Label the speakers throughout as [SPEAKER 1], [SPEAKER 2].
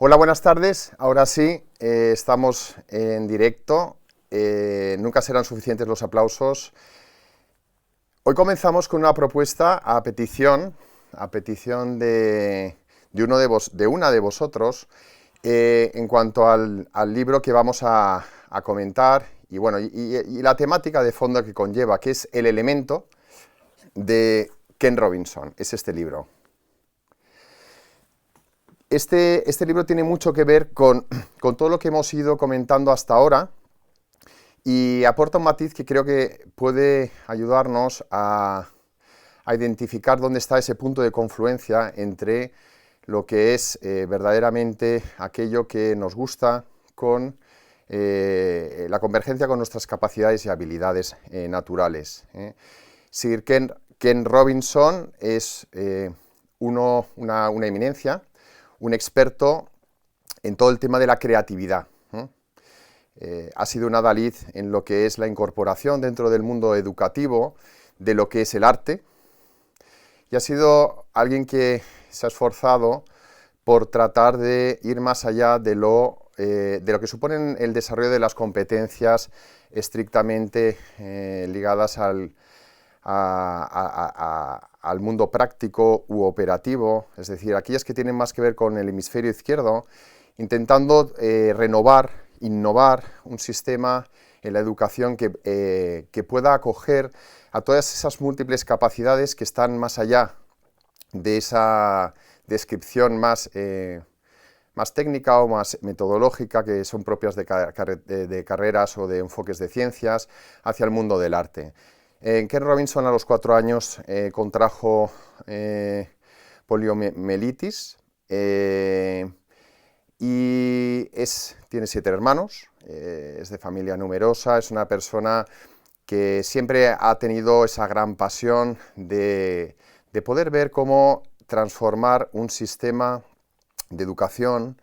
[SPEAKER 1] Hola, buenas tardes. Ahora sí, estamos en directo. Nunca serán suficientes los aplausos. Hoy comenzamos con una propuesta a petición de una de vosotros, en cuanto al libro que vamos a comentar y, bueno, y la temática de fondo que conlleva, que es El elemento de Ken Robinson. Es este libro. Este libro tiene mucho que ver con todo lo que hemos ido comentando hasta ahora y aporta un matiz que creo que puede ayudarnos a identificar dónde está ese punto de confluencia entre lo que es verdaderamente aquello que nos gusta con la convergencia con nuestras capacidades y habilidades naturales. Sir Ken Robinson es una eminencia, un experto en todo el tema de la creatividad. Ha sido un adalid en lo que es la incorporación dentro del mundo educativo de lo que es el arte, y ha sido alguien que se ha esforzado por tratar de ir más allá de lo que supone el desarrollo de las competencias estrictamente ligadas al mundo práctico u operativo, es decir, aquellas que tienen más que ver con el hemisferio izquierdo, intentando renovar, innovar un sistema en la educación que pueda acoger a todas esas múltiples capacidades que están más allá de esa descripción más técnica o más metodológica que son propias de carreras o de enfoques de ciencias hacia el mundo del arte. Ken Robinson a los 4 años contrajo poliomielitis y tiene 7 hermanos, es de familia numerosa, es una persona que siempre ha tenido esa gran pasión de poder ver cómo transformar un sistema de educación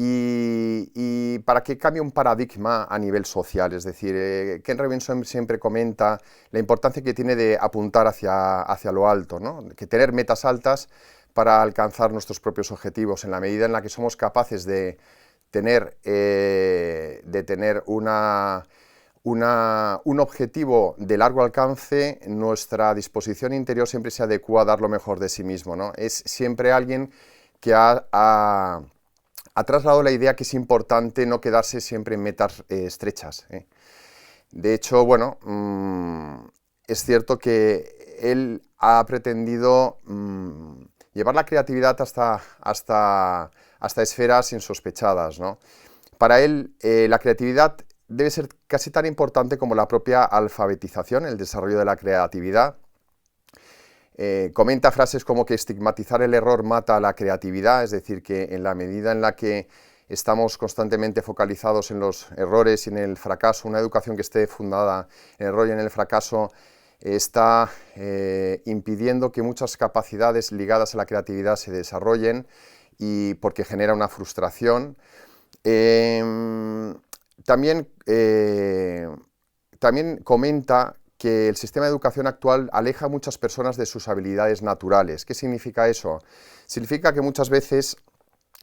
[SPEAKER 1] y para que cambie un paradigma a nivel social. Es decir, Ken Robinson siempre comenta la importancia que tiene de apuntar hacia lo alto, ¿no? Que tener metas altas para alcanzar nuestros propios objetivos, en la medida en la que somos capaces de tener un objetivo de largo alcance, nuestra disposición interior siempre se adecua a dar lo mejor de sí mismo, ¿no? Es siempre alguien que ha trasladado la idea que es importante no quedarse siempre en metas estrechas. De hecho, bueno, es cierto que él ha pretendido llevar la creatividad hasta esferas insospechadas, ¿no? Para él, la creatividad debe ser casi tan importante como la propia alfabetización, el desarrollo de la creatividad. Comenta frases como que estigmatizar el error mata a la creatividad, es decir, que en la medida en la que estamos constantemente focalizados en los errores y en el fracaso, una educación que esté fundada en el error y en el fracaso está impidiendo que muchas capacidades ligadas a la creatividad se desarrollen, y porque genera una frustración. También comenta que el sistema de educación actual aleja a muchas personas de sus habilidades naturales. ¿Qué significa eso? Significa que muchas veces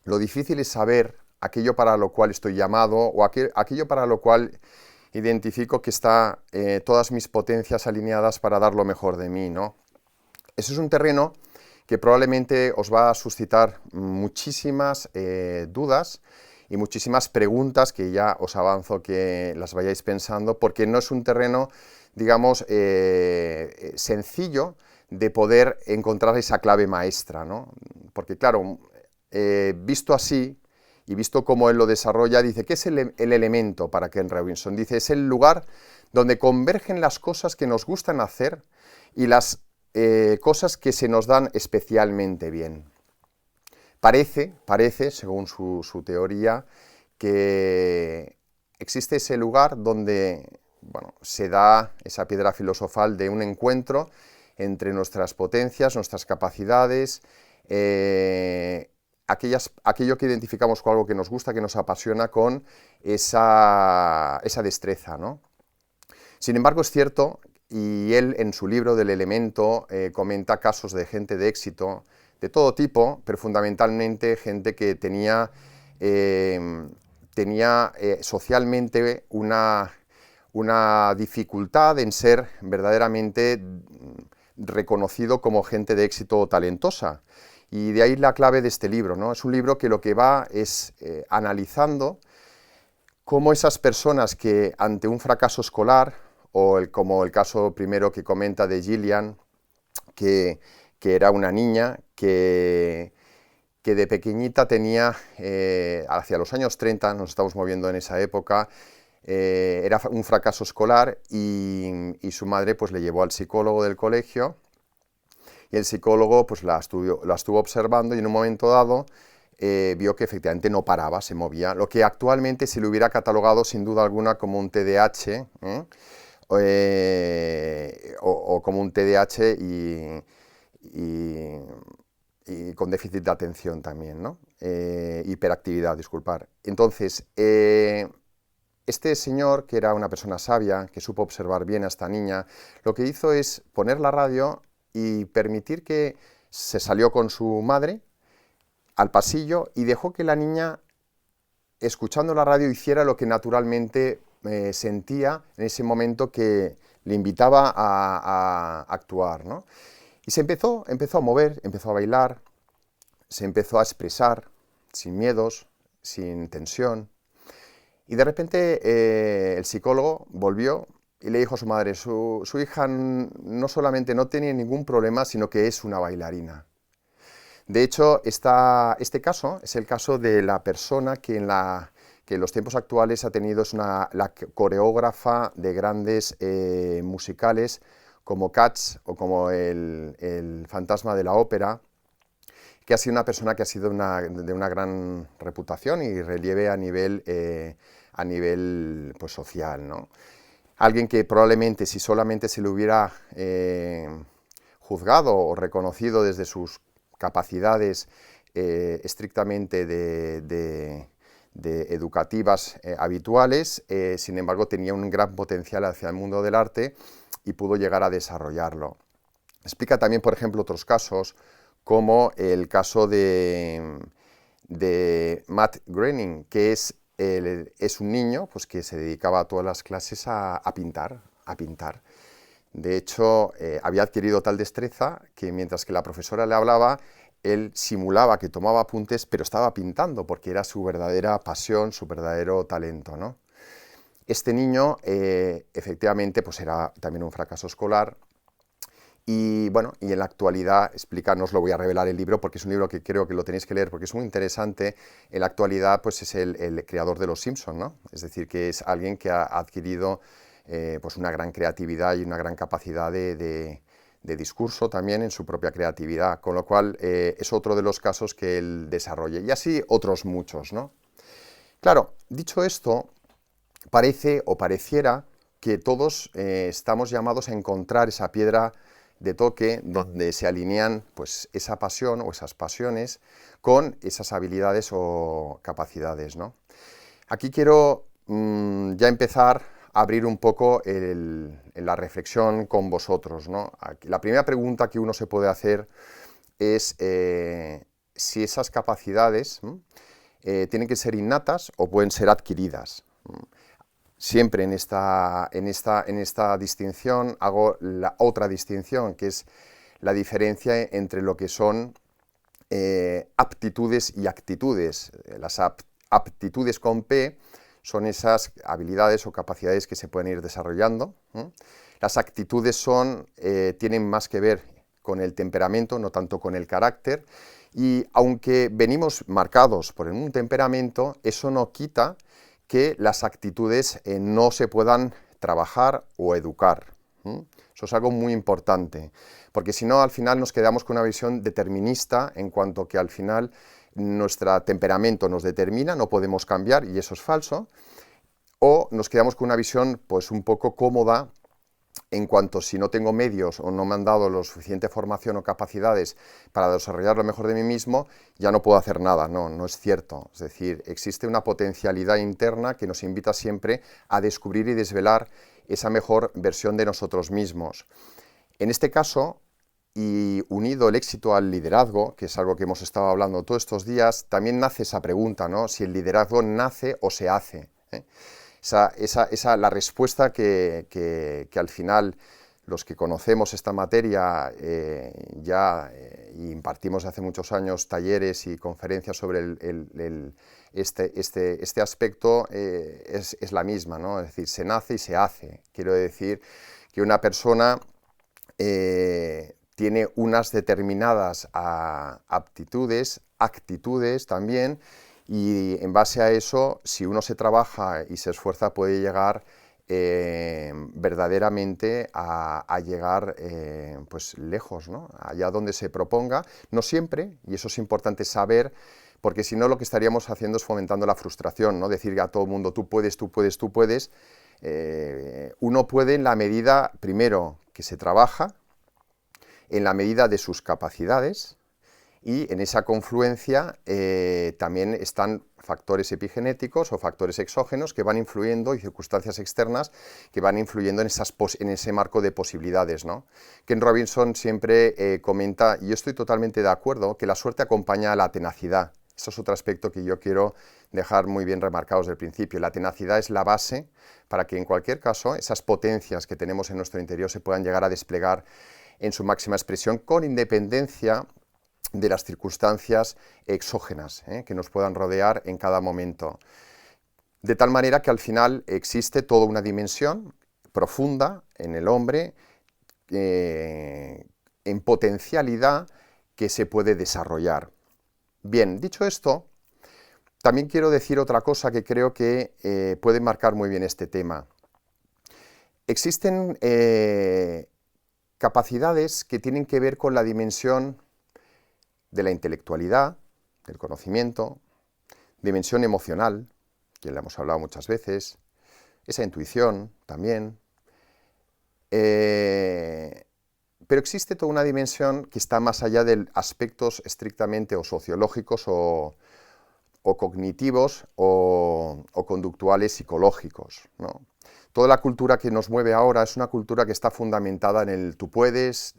[SPEAKER 1] lo difícil es saber aquello para lo cual estoy llamado o aquello para lo cual identifico que está todas mis potencias alineadas para dar lo mejor de mí, ¿no? Eso es un terreno que probablemente os va a suscitar muchísimas dudas y muchísimas preguntas que ya os avanzo que las vayáis pensando, porque no es un terreno, digamos, sencillo de poder encontrar esa clave maestra, ¿no? Porque claro, visto así y visto cómo él lo desarrolla, dice, ¿qué es el elemento para Ken Robinson? Dice, es el lugar donde convergen las cosas que nos gustan hacer y las cosas que se nos dan especialmente bien. Parece, según su teoría, que existe ese lugar donde, bueno, se da esa piedra filosofal de un encuentro entre nuestras potencias, nuestras capacidades, aquello que identificamos con algo que nos gusta, que nos apasiona, con esa destreza, ¿no? Sin embargo, es cierto, y él en su libro del elemento comenta casos de gente de éxito, de todo tipo, pero fundamentalmente gente que tenía socialmente una dificultad en ser verdaderamente reconocido como gente de éxito talentosa. Y de ahí la clave de este libro, ¿no? Es un libro que lo que va es analizando cómo esas personas que ante un fracaso escolar, como el caso primero que comenta de Gillian, que era una niña que de pequeñita tenía, hacia los años 30, nos estamos moviendo en esa época, era un fracaso escolar y su madre pues le llevó al psicólogo del colegio y el psicólogo pues la estuvo observando y en un momento dado vio que efectivamente no paraba, se movía, lo que actualmente se le hubiera catalogado sin duda alguna como un TDAH, o como un TDAH y con déficit de atención también, ¿no? Hiperactividad, disculpar. Entonces, este señor, que era una persona sabia, que supo observar bien a esta niña, lo que hizo es poner la radio y permitir que se salió con su madre al pasillo y dejó que la niña, escuchando la radio, hiciera lo que naturalmente sentía en ese momento que le invitaba a actuar, ¿no? Y se empezó a mover, empezó a bailar, se empezó a expresar sin miedos, sin tensión. Y de repente el psicólogo volvió y le dijo a su madre, su hija no solamente no tiene ningún problema, sino que es una bailarina. De hecho, este caso es el caso de la persona que en los tiempos actuales ha tenido, es la coreógrafa de grandes musicales como Cats o como el Fantasma de la Ópera, que ha sido una persona que ha sido de una gran reputación y relieve a nivel pues, social, ¿no? Alguien que probablemente si solamente se le hubiera juzgado o reconocido desde sus capacidades estrictamente de educativas habituales, sin embargo tenía un gran potencial hacia el mundo del arte y pudo llegar a desarrollarlo. Explica también, por ejemplo, otros casos, como el caso de Matt Groening, que es un niño pues, que se dedicaba a todas las clases a pintar. De hecho, había adquirido tal destreza que mientras que la profesora le hablaba, él simulaba que tomaba apuntes, pero estaba pintando, porque era su verdadera pasión, su verdadero talento, ¿no? Este niño, efectivamente, pues era también un fracaso escolar. Y bueno, y en la actualidad, no os lo voy a revelar el libro, porque es un libro que creo que lo tenéis que leer, porque es muy interesante. En la actualidad, pues es el creador de Los Simpson, ¿no? Es decir, que es alguien que ha adquirido pues una gran creatividad y una gran capacidad de discurso también en su propia creatividad, con lo cual es otro de los casos que él desarrolla, y así otros muchos, ¿no? Claro, dicho esto, parece o pareciera que todos estamos llamados a encontrar esa piedra de toque donde se alinean pues, esa pasión o esas pasiones con esas habilidades o capacidades, ¿no? Aquí quiero ya empezar a abrir un poco la reflexión con vosotros, ¿no? La primera pregunta que uno se puede hacer es si esas capacidades tienen que ser innatas o pueden ser adquiridas. Siempre en esta distinción hago la otra distinción, que es la diferencia entre lo que son aptitudes y actitudes. Las aptitudes con P son esas habilidades o capacidades que se pueden ir desarrollando. Las actitudes tienen más que ver con el temperamento, no tanto con el carácter, y aunque venimos marcados por un temperamento, eso no quita que las actitudes no se puedan trabajar o educar. Eso es algo muy importante, porque si no, al final nos quedamos con una visión determinista en cuanto que al final nuestro temperamento nos determina, no podemos cambiar, y eso es falso, o nos quedamos con una visión pues un poco cómoda en cuanto si no tengo medios o no me han dado la suficiente formación o capacidades para desarrollar lo mejor de mí mismo, ya no puedo hacer nada. No, no es cierto. Es decir, existe una potencialidad interna que nos invita siempre a descubrir y desvelar esa mejor versión de nosotros mismos. En este caso, y unido el éxito al liderazgo, que es algo que hemos estado hablando todos estos días, también nace esa pregunta, ¿no? Si el liderazgo nace o se hace, ¿eh? La respuesta que al final los que conocemos esta materia y impartimos hace muchos años talleres y conferencias sobre este aspecto es la misma, ¿no? Es decir, se nace y se hace. Quiero decir que una persona tiene unas determinadas aptitudes, actitudes también, y en base a eso, si uno se trabaja y se esfuerza, puede llegar verdaderamente a llegar pues lejos, ¿no? Allá donde se proponga, no siempre, y eso es importante saber, porque si no lo que estaríamos haciendo es fomentando la frustración, ¿no? Decir a todo el mundo, tú puedes, tú puedes, tú puedes. Uno puede en la medida, primero, que se trabaja, en la medida de sus capacidades, y en esa confluencia también están factores epigenéticos o factores exógenos que van influyendo y circunstancias externas que van influyendo en ese marco de posibilidades, ¿no? Ken Robinson siempre comenta, y yo estoy totalmente de acuerdo, que la suerte acompaña a la tenacidad. Eso es otro aspecto que yo quiero dejar muy bien remarcado desde el principio. La tenacidad es la base para que en cualquier caso esas potencias que tenemos en nuestro interior se puedan llegar a desplegar en su máxima expresión con independencia de las circunstancias exógenas que nos puedan rodear en cada momento. De tal manera que al final existe toda una dimensión profunda en el hombre, en potencialidad, que se puede desarrollar. Bien, dicho esto, también quiero decir otra cosa que creo que puede marcar muy bien este tema. Existen capacidades que tienen que ver con la dimensión de la intelectualidad, del conocimiento, dimensión emocional, que le hemos hablado muchas veces, esa intuición también. Pero existe toda una dimensión que está más allá de aspectos estrictamente o sociológicos o cognitivos o conductuales psicológicos, ¿no? Toda la cultura que nos mueve ahora es una cultura que está fundamentada en el tú puedes,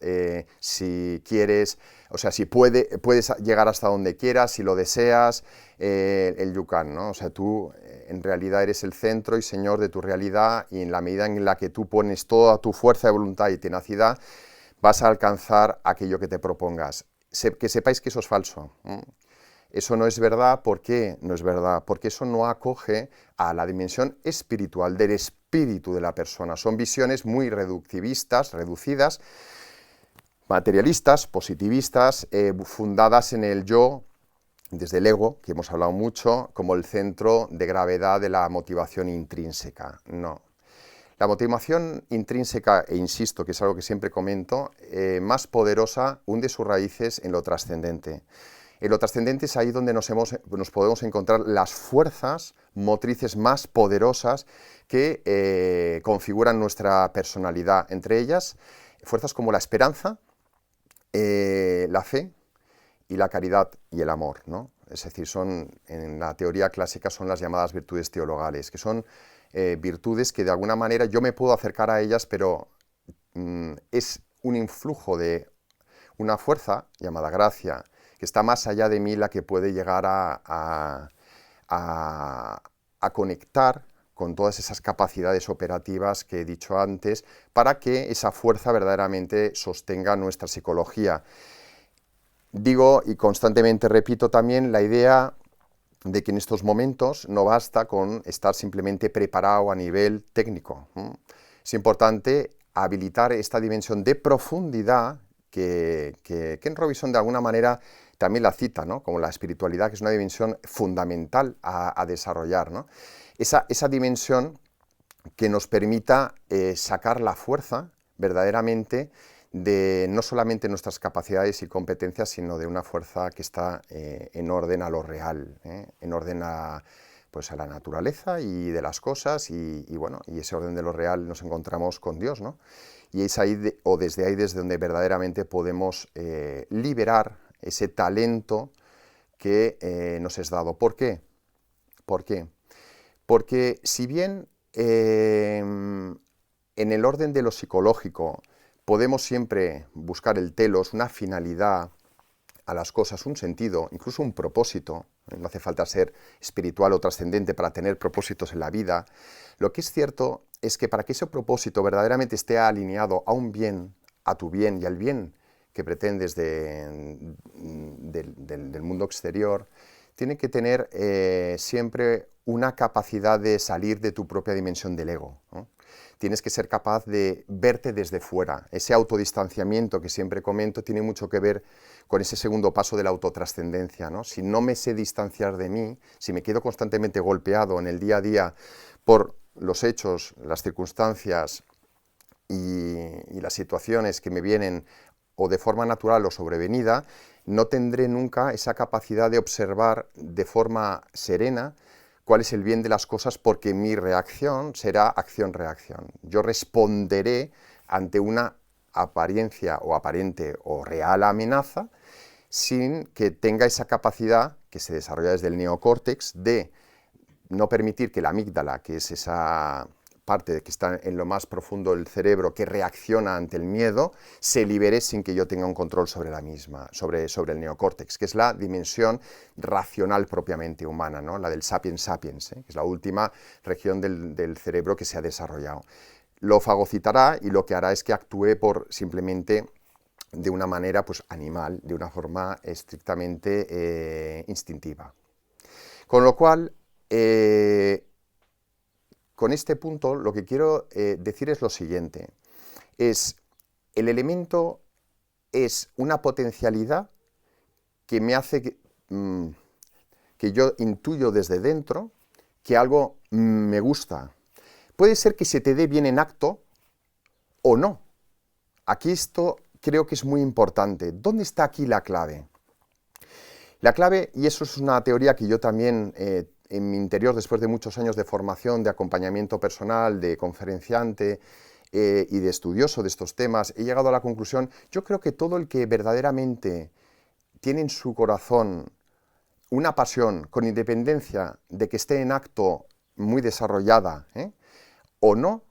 [SPEAKER 1] si quieres, o sea, si puedes llegar hasta donde quieras, si lo deseas, el you can, ¿no? O sea, tú en realidad eres el centro y señor de tu realidad, y en la medida en la que tú pones toda tu fuerza de voluntad y tenacidad, vas a alcanzar aquello que te propongas. Que sepáis que eso es falso, ¿eh? Eso no es verdad. ¿Por qué no es verdad? Porque eso no acoge a la dimensión espiritual del espíritu de la persona. Son visiones muy reductivistas, reducidas, materialistas, positivistas, fundadas en el yo, desde el ego, que hemos hablado mucho, como el centro de gravedad de la motivación intrínseca. No. La motivación intrínseca, e insisto que es algo que siempre comento, más poderosa, hunde sus raíces en lo trascendente. En lo trascendente es ahí donde nos podemos encontrar las fuerzas motrices más poderosas que configuran nuestra personalidad. Entre ellas, fuerzas como la esperanza, la fe y la caridad y el amor, ¿no? Es decir, en la teoría clásica son las llamadas virtudes teologales, que son virtudes que de alguna manera yo me puedo acercar a ellas, pero es un influjo de una fuerza llamada gracia, que está más allá de mí, la que puede llegar a conectar con todas esas capacidades operativas que he dicho antes, para que esa fuerza verdaderamente sostenga nuestra psicología. Digo y constantemente repito también la idea de que en estos momentos no basta con estar simplemente preparado a nivel técnico. Es importante habilitar esta dimensión de profundidad que Ken Robinson de alguna manera también la cita, ¿no? Como la espiritualidad, que es una dimensión fundamental a desarrollar, ¿no? Esa dimensión que nos permita sacar la fuerza verdaderamente de no solamente nuestras capacidades y competencias, sino de una fuerza que está en orden a lo real, en orden pues a la naturaleza y de las cosas, y bueno, y ese orden de lo real nos encontramos con Dios, ¿no? Y es ahí, desde ahí, desde donde verdaderamente podemos liberar ese talento que nos es dado. ¿Por qué? ¿Por qué? Porque si bien en el orden de lo psicológico podemos siempre buscar el telos, una finalidad a las cosas, un sentido, incluso un propósito. No hace falta ser espiritual o trascendente para tener propósitos en la vida. Lo que es cierto es que para que ese propósito verdaderamente esté alineado a un bien, a tu bien y al bien que pretendes del mundo exterior, tiene que tener siempre una capacidad de salir de tu propia dimensión del ego, ¿no? Tienes que ser capaz de verte desde fuera. Ese autodistanciamiento que siempre comento tiene mucho que ver con ese segundo paso de la autotrascendencia, ¿no? Si no me sé distanciar de mí, si me quedo constantemente golpeado en el día a día por los hechos, las circunstancias y las situaciones que me vienen o de forma natural o sobrevenida, no tendré nunca esa capacidad de observar de forma serena cuál es el bien de las cosas, porque mi reacción será acción-reacción. Yo responderé ante una apariencia o aparente o real amenaza sin que tenga esa capacidad que se desarrolla desde el neocórtex de no permitir que la amígdala, que es esa parte que está en lo más profundo del cerebro que reacciona ante el miedo, se libere sin que yo tenga un control sobre la misma, sobre el neocórtex, que es la dimensión racional propiamente humana, ¿no? La del sapiens sapiens, que es la última región del cerebro que se ha desarrollado. Lo fagocitará y lo que hará es que actúe por simplemente de una manera pues, animal, de una forma estrictamente instintiva. Con lo cual, con este punto lo que quiero decir es lo siguiente, el elemento es una potencialidad que me hace que yo intuyo desde dentro que algo me gusta. Puede ser que se te dé bien en acto o no. Aquí esto creo que es muy importante. ¿Dónde está aquí la clave? La clave, y eso es una teoría que yo también en mi interior, después de muchos años de formación, de acompañamiento personal, de conferenciante y de estudioso de estos temas, he llegado a la conclusión, yo creo que todo el que verdaderamente tiene en su corazón una pasión, con independencia de que esté en acto muy desarrollada o no,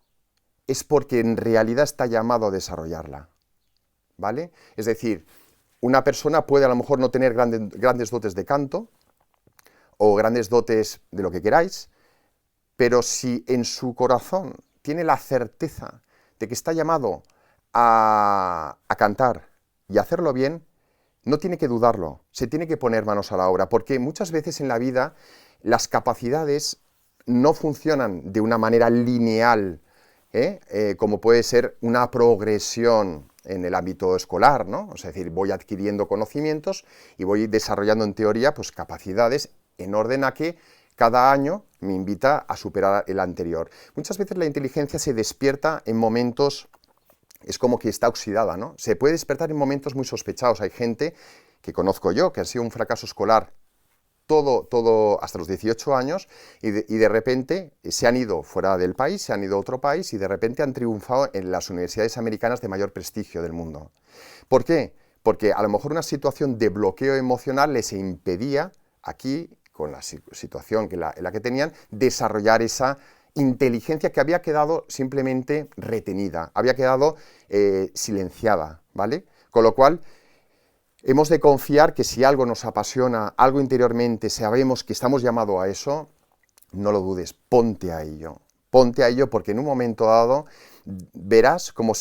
[SPEAKER 1] es porque en realidad está llamado a desarrollarla, ¿vale? Es decir, una persona puede a lo mejor no tener grandes dotes de canto o grandes dotes de lo que queráis, pero si en su corazón tiene la certeza de que está llamado a cantar y a hacerlo bien, no tiene que dudarlo, se tiene que poner manos a la obra, porque muchas veces en la vida las capacidades no funcionan de una manera lineal, como puede ser una progresión en el ámbito escolar, ¿no? Es decir, voy adquiriendo conocimientos y voy desarrollando en teoría pues, capacidades en orden a que cada año me invita a superar el anterior. Muchas veces la inteligencia se despierta en momentos, es como que está oxidada, ¿no? Se puede despertar en momentos muy sospechados. Hay gente que conozco yo, que ha sido un fracaso escolar todo hasta los 18 años y de repente se han ido fuera del país, se han ido a otro país y de repente han triunfado en las universidades americanas de mayor prestigio del mundo. ¿Por qué? Porque a lo mejor una situación de bloqueo emocional les impedía aquí, con la situación en la que tenían, desarrollar esa inteligencia que había quedado simplemente retenida, había quedado silenciada, ¿vale? Con lo cual, hemos de confiar que si algo nos apasiona, algo interiormente, sabemos que estamos llamados a eso, no lo dudes, ponte a ello porque en un momento dado verás como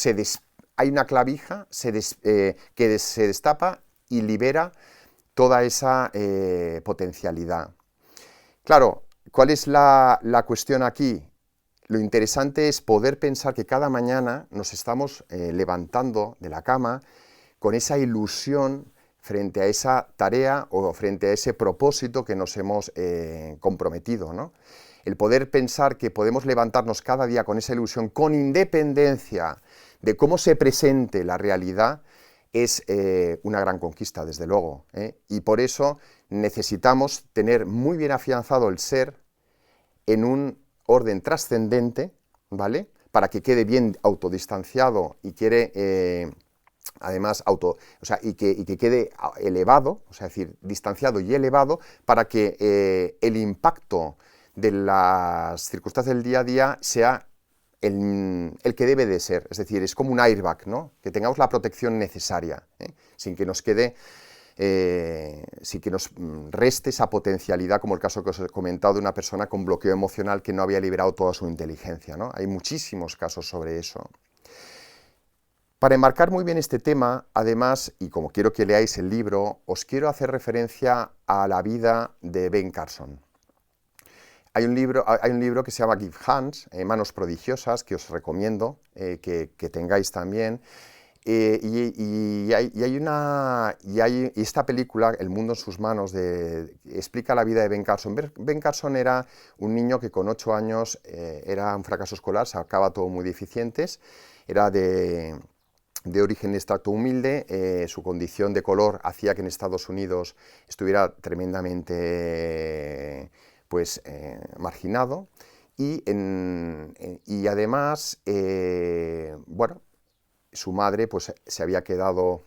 [SPEAKER 1] hay una clavija que se destapa y libera toda esa potencialidad. Claro, ¿cuál es la cuestión aquí? Lo interesante es poder pensar que cada mañana nos estamos levantando de la cama con esa ilusión frente a esa tarea o frente a ese propósito que nos hemos comprometido, ¿no? El poder pensar que podemos levantarnos cada día con esa ilusión, con independencia de cómo se presente la realidad, es una gran conquista, desde luego, y por eso necesitamos tener muy bien afianzado el ser en un orden trascendente, ¿vale? Para que quede bien autodistanciado y además y que quede elevado, o sea, es decir, distanciado y elevado, para que el impacto de las circunstancias del día a día sea el que debe de ser. Es decir, es como un airbag, ¿no? Que tengamos la protección necesaria, sin que nos quede, sin que nos reste esa potencialidad, como el caso que os he comentado de una persona con bloqueo emocional que no había liberado toda su inteligencia, ¿no? Hay muchísimos casos sobre eso. Para enmarcar muy bien este tema, además, y como quiero que leáis el libro, os quiero hacer referencia a la vida de Ben Carson. Hay un libro que se llama Give Hands, Manos Prodigiosas, que os recomiendo que tengáis también. Y esta película, El mundo en sus manos, explica la vida de Ben Carson. Ben Carson era un niño que con 8 años era un fracaso escolar, sacaba todo muy deficientes, era de origen de estrato humilde, su condición de color hacía que en Estados Unidos estuviera tremendamente marginado y además, bueno, su madre pues se había quedado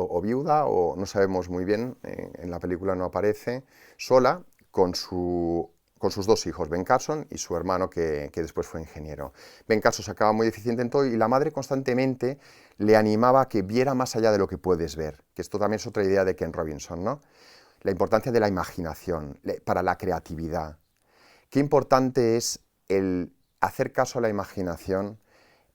[SPEAKER 1] o viuda o no sabemos muy bien, en la película no aparece, sola con sus 2 hijos, Ben Carson y su hermano que después fue ingeniero. Ben Carson se acaba muy deficiente en todo y la madre constantemente le animaba a que viera más allá de lo que puedes ver, que esto también es otra idea de Ken Robinson, ¿no? La importancia de la imaginación para la creatividad. Qué importante es el hacer caso a la imaginación,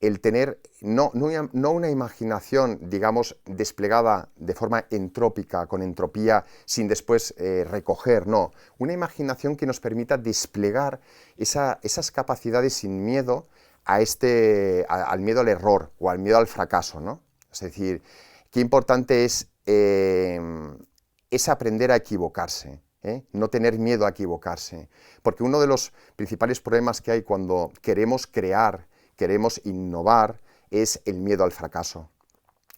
[SPEAKER 1] el tener no una imaginación, digamos, desplegada de forma entrópica, con entropía, sin después recoger, no. Una imaginación que nos permita desplegar esas capacidades sin miedo al miedo al error o al miedo al fracaso, ¿no? Es decir, qué importante es aprender a equivocarse, no tener miedo a equivocarse, porque uno de los principales problemas que hay cuando queremos crear, queremos innovar, es el miedo al fracaso.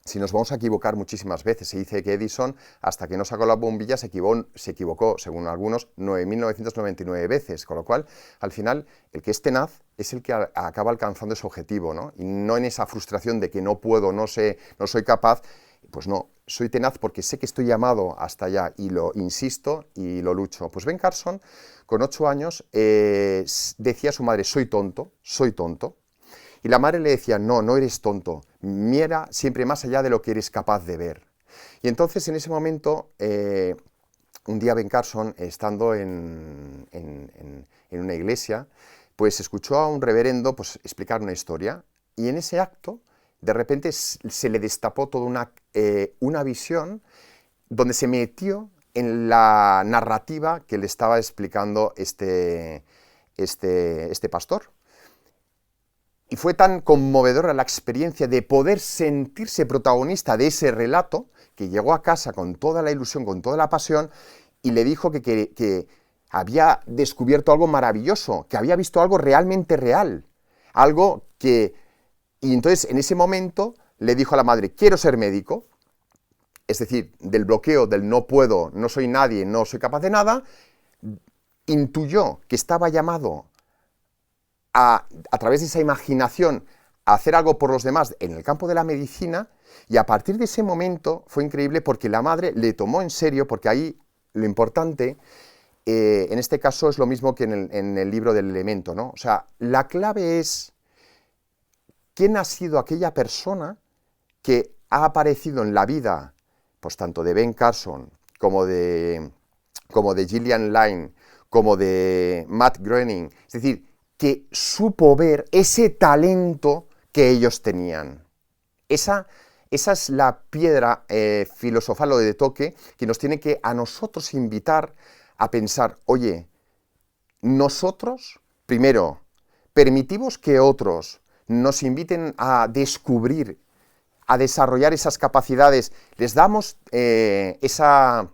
[SPEAKER 1] Si nos vamos a equivocar muchísimas veces, se dice que Edison, hasta que no sacó la bombilla, se equivocó, según algunos, 9.999 veces, con lo cual, al final, el que es tenaz es el que acaba alcanzando ese objetivo, ¿no? Y no en esa frustración de que no puedo, no sé, no soy capaz. Pues no, soy tenaz porque sé que estoy llamado hasta allá y lo insisto y lo lucho. Pues Ben Carson, con 8 años, decía a su madre, soy tonto, soy tonto. Y la madre le decía, no, no eres tonto, mira siempre más allá de lo que eres capaz de ver. Y entonces en ese momento, un día Ben Carson, estando en una iglesia, pues escuchó a un reverendo pues, explicar una historia y en ese acto, de repente se le destapó toda una visión donde se metió en la narrativa que le estaba explicando este pastor. Y fue tan conmovedora la experiencia de poder sentirse protagonista de ese relato, que llegó a casa con toda la ilusión, con toda la pasión, y le dijo que había descubierto algo maravilloso, que había visto algo realmente real, algo que... Y entonces, en ese momento, le dijo a la madre, quiero ser médico, es decir, del bloqueo, del no puedo, no soy nadie, no soy capaz de nada, intuyó que estaba llamado a través de esa imaginación, a hacer algo por los demás en el campo de la medicina, y a partir de ese momento fue increíble porque la madre le tomó en serio, porque ahí lo importante, en este caso es lo mismo que en el libro del elemento, ¿no? O sea, la clave es quién ha sido aquella persona que ha aparecido en la vida, pues tanto de Ben Carson, como de Gillian Lynne, como de Matt Groening, es decir, que supo ver ese talento que ellos tenían. Esa es la piedra filosofal o de toque que nos tiene que a nosotros invitar a pensar, oye, nosotros, primero, permitimos que otros nos inviten a descubrir, a desarrollar esas capacidades, les damos esa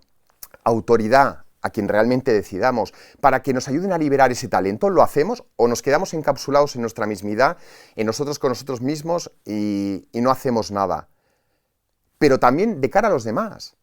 [SPEAKER 1] autoridad a quien realmente decidamos, para que nos ayuden a liberar ese talento, ¿lo hacemos o nos quedamos encapsulados en nuestra mismidad, en nosotros con nosotros mismos y no hacemos nada? Pero también de cara a los demás.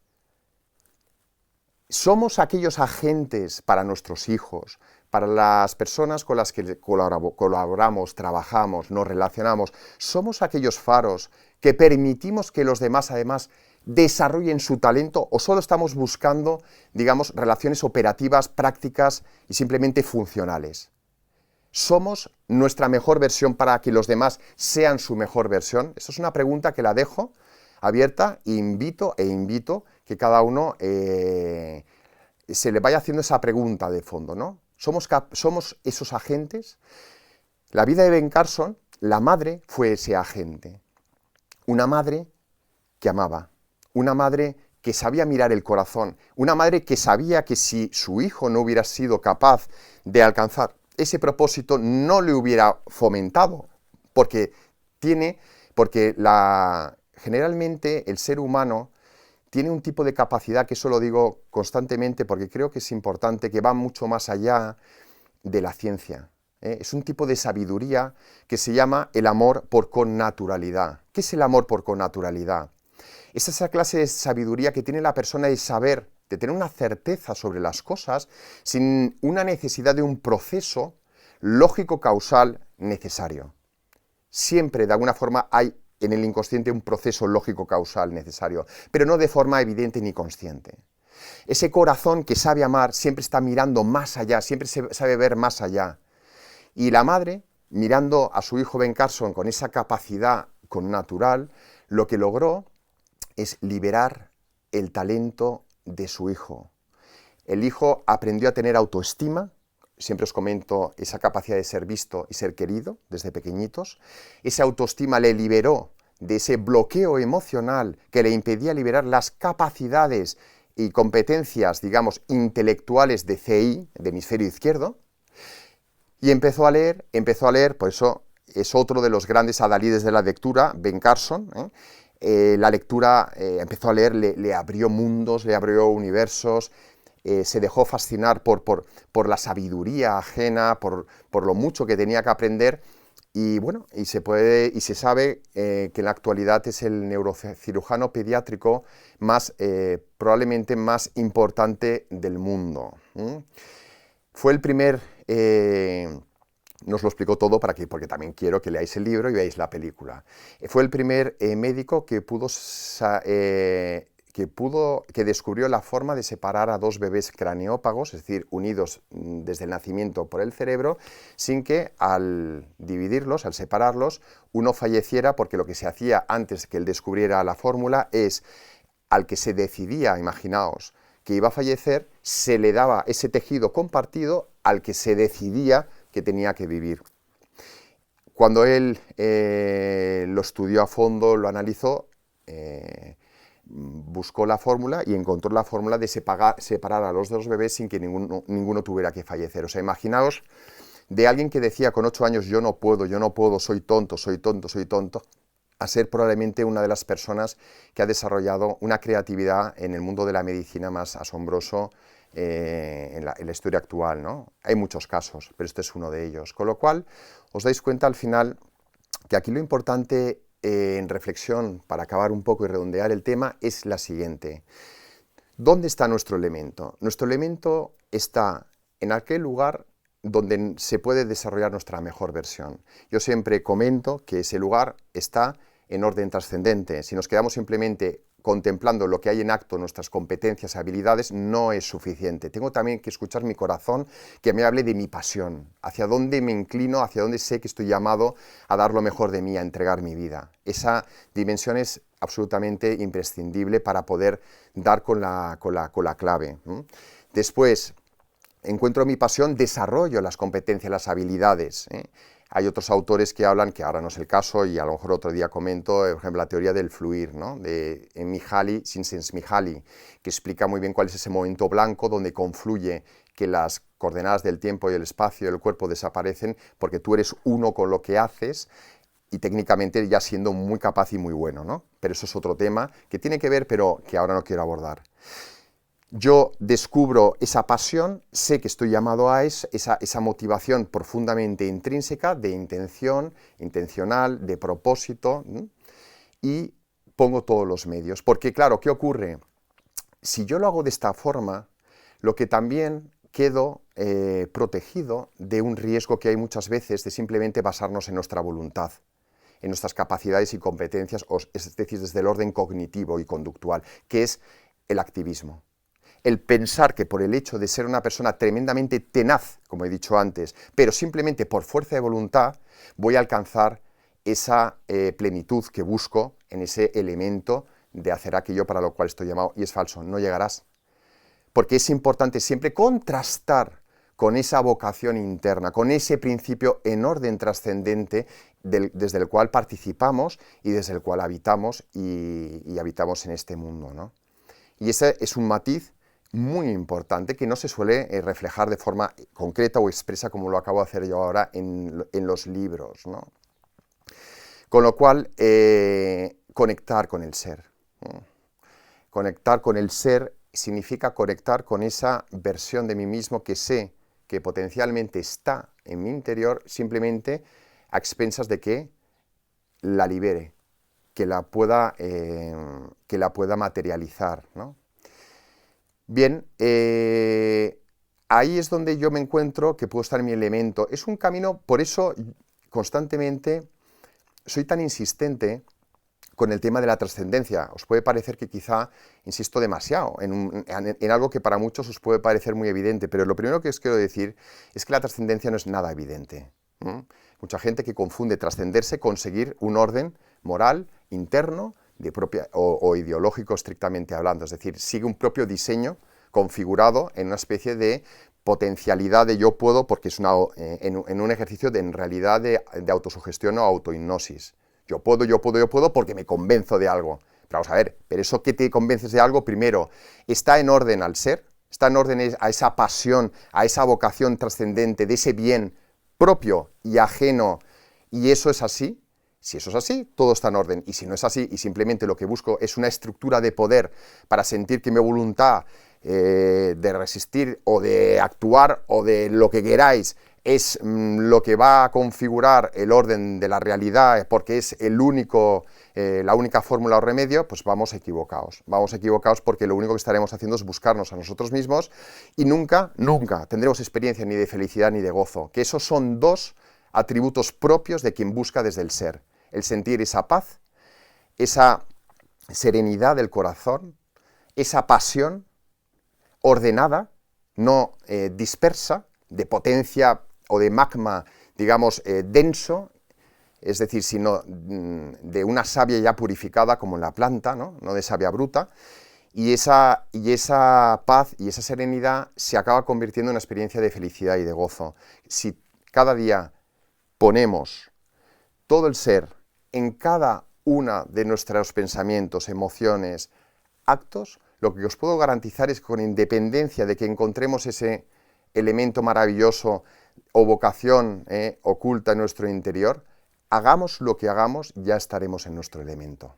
[SPEAKER 1] Somos aquellos agentes para nuestros hijos, para las personas con las que colaboramos, trabajamos, nos relacionamos. Somos aquellos faros que permitimos que los demás, además, desarrollen su talento o solo estamos buscando, digamos, relaciones operativas, prácticas y simplemente funcionales. ¿Somos nuestra mejor versión para que los demás sean su mejor versión? Esa es una pregunta que la dejo abierta e invito que cada uno se le vaya haciendo esa pregunta de fondo, ¿no? ¿Somos esos agentes? La vida de Ben Carson, la madre fue ese agente. Una madre que amaba, una madre que sabía mirar el corazón, una madre que sabía que si su hijo no hubiera sido capaz de alcanzar ese propósito, no le hubiera fomentado, porque generalmente el ser humano tiene un tipo de capacidad, que eso lo digo constantemente porque creo que es importante, que va mucho más allá de la ciencia. Es un tipo de sabiduría que se llama el amor por connaturalidad. ¿Qué es el amor por connaturalidad? Es esa clase de sabiduría que tiene la persona de saber, de tener una certeza sobre las cosas sin una necesidad de un proceso lógico-causal necesario. Siempre, de alguna forma, hay en el inconsciente un proceso lógico-causal necesario, pero no de forma evidente ni consciente. Ese corazón que sabe amar siempre está mirando más allá, siempre sabe ver más allá. Y la madre, mirando a su hijo Ben Carson con esa capacidad connatural, lo que logró es liberar el talento de su hijo. El hijo aprendió a tener autoestima. Siempre os comento esa capacidad de ser visto y ser querido desde pequeñitos. Esa autoestima le liberó de ese bloqueo emocional que le impedía liberar las capacidades y competencias, digamos, intelectuales de CI, de hemisferio izquierdo, y empezó a leer, por eso es otro de los grandes adalides de la lectura, Ben Carson. La lectura, empezó a leer, le abrió mundos, le abrió universos, se dejó fascinar por la sabiduría ajena, por lo mucho que tenía que aprender, y bueno, y se sabe que en la actualidad es el neurocirujano pediátrico probablemente más importante del mundo. Fue el primer, nos lo explicó todo porque también quiero que leáis el libro y veáis la película. Fue el primer médico que descubrió la forma de separar a dos bebés craneópagos, es decir, unidos desde el nacimiento por el cerebro, sin que al dividirlos, al separarlos, uno falleciera, porque lo que se hacía antes que él descubriera la fórmula es, al que se decidía, imaginaos, que iba a fallecer, se le daba ese tejido compartido al que se decidía que tenía que vivir. Cuando él lo estudió a fondo, lo analizó, buscó la fórmula y encontró la fórmula de separar a los dos bebés sin que ninguno tuviera que fallecer. O sea, imaginaos de alguien que decía con 8 años, yo no puedo, soy tonto, a ser probablemente una de las personas que ha desarrollado una creatividad en el mundo de la medicina más asombroso en la historia actual, ¿no? Hay muchos casos, pero este es uno de ellos. Con lo cual, os dais cuenta al final que aquí lo importante en reflexión, para acabar un poco y redondear el tema, es la siguiente. ¿Dónde está nuestro elemento? Nuestro elemento está en aquel lugar donde se puede desarrollar nuestra mejor versión. Yo siempre comento que ese lugar está en orden trascendente. Si nos quedamos simplemente contemplando lo que hay en acto, nuestras competencias, habilidades, no es suficiente. Tengo también que escuchar mi corazón, que me hable de mi pasión, hacia dónde me inclino, hacia dónde sé que estoy llamado a dar lo mejor de mí, a entregar mi vida. Esa dimensión es absolutamente imprescindible para poder dar con la clave. Después, encuentro mi pasión, desarrollo las competencias, las habilidades. Hay otros autores que hablan, que ahora no es el caso, y a lo mejor otro día comento, por ejemplo, la teoría del fluir, ¿no? De Mihaly Csikszentmihalyi, que explica muy bien cuál es ese momento blanco donde confluye que las coordenadas del tiempo y el espacio y el cuerpo desaparecen porque tú eres uno con lo que haces y técnicamente ya siendo muy capaz y muy bueno, ¿no? Pero eso es otro tema que tiene que ver, pero que ahora no quiero abordar. Yo descubro esa pasión, sé que estoy llamado a esa motivación profundamente intrínseca, de intención, intencional, de propósito, y pongo todos los medios. Porque claro, ¿qué ocurre? Si yo lo hago de esta forma, lo que también quedo protegido de un riesgo que hay muchas veces de simplemente basarnos en nuestra voluntad, en nuestras capacidades y competencias, es decir, desde el orden cognitivo y conductual, que es el activismo. el pensar que por el hecho de ser una persona tremendamente tenaz, como he dicho antes, pero simplemente por fuerza de voluntad, voy a alcanzar esa plenitud que busco en ese elemento de hacer aquello para lo cual estoy llamado, y es falso, no llegarás. Porque es importante siempre contrastar con esa vocación interna, con ese principio en orden trascendente desde el cual participamos y desde el cual habitamos y habitamos en este mundo, ¿no? Y ese es un matiz muy importante que no se suele reflejar de forma concreta o expresa como lo acabo de hacer yo ahora en los libros, ¿no? Con lo cual, conectar con el ser, ¿no? Conectar con el ser significa conectar con esa versión de mí mismo que sé que potencialmente está en mi interior, simplemente a expensas de que la libere, que la pueda materializar, ¿no? Bien, ahí es donde yo me encuentro que puedo estar en mi elemento. Es un camino, por eso constantemente soy tan insistente con el tema de la trascendencia. Os puede parecer que quizá insisto demasiado en algo que para muchos os puede parecer muy evidente, pero lo primero que os quiero decir es que la trascendencia no es nada evidente. Mucha gente que confunde trascenderse con seguir un orden moral interno o ideológico estrictamente hablando, es decir, sigue un propio diseño configurado en una especie de potencialidad de yo puedo, porque es en un ejercicio en realidad de autosugestión o autohipnosis. Yo puedo porque me convenzo de algo. Pero vamos a ver, ¿pero eso que te convences de algo? Primero, ¿está en orden al ser? ¿Está en orden a esa pasión, a esa vocación trascendente de ese bien propio y ajeno? ¿Y eso es así? Si eso es así, todo está en orden. Y si no es así, y simplemente lo que busco es una estructura de poder para sentir que mi voluntad de resistir o de actuar o de lo que queráis es lo que va a configurar el orden de la realidad porque es la única fórmula o remedio, pues vamos equivocados. Vamos equivocados porque lo único que estaremos haciendo es buscarnos a nosotros mismos y nunca tendremos experiencia ni de felicidad ni de gozo, que esos son dos atributos propios de quien busca desde el ser. El sentir esa paz, esa serenidad del corazón, esa pasión ordenada, no dispersa, de potencia o de magma, digamos, denso, es decir, sino de una savia ya purificada como en la planta, ¿no? No de savia bruta, y esa paz y esa serenidad se acaba convirtiendo en una experiencia de felicidad y de gozo. Si cada día ponemos todo el ser en cada una de nuestros pensamientos, emociones, actos, lo que os puedo garantizar es que con independencia de que encontremos ese elemento maravilloso o vocación oculta en nuestro interior, hagamos lo que hagamos, ya estaremos en nuestro elemento.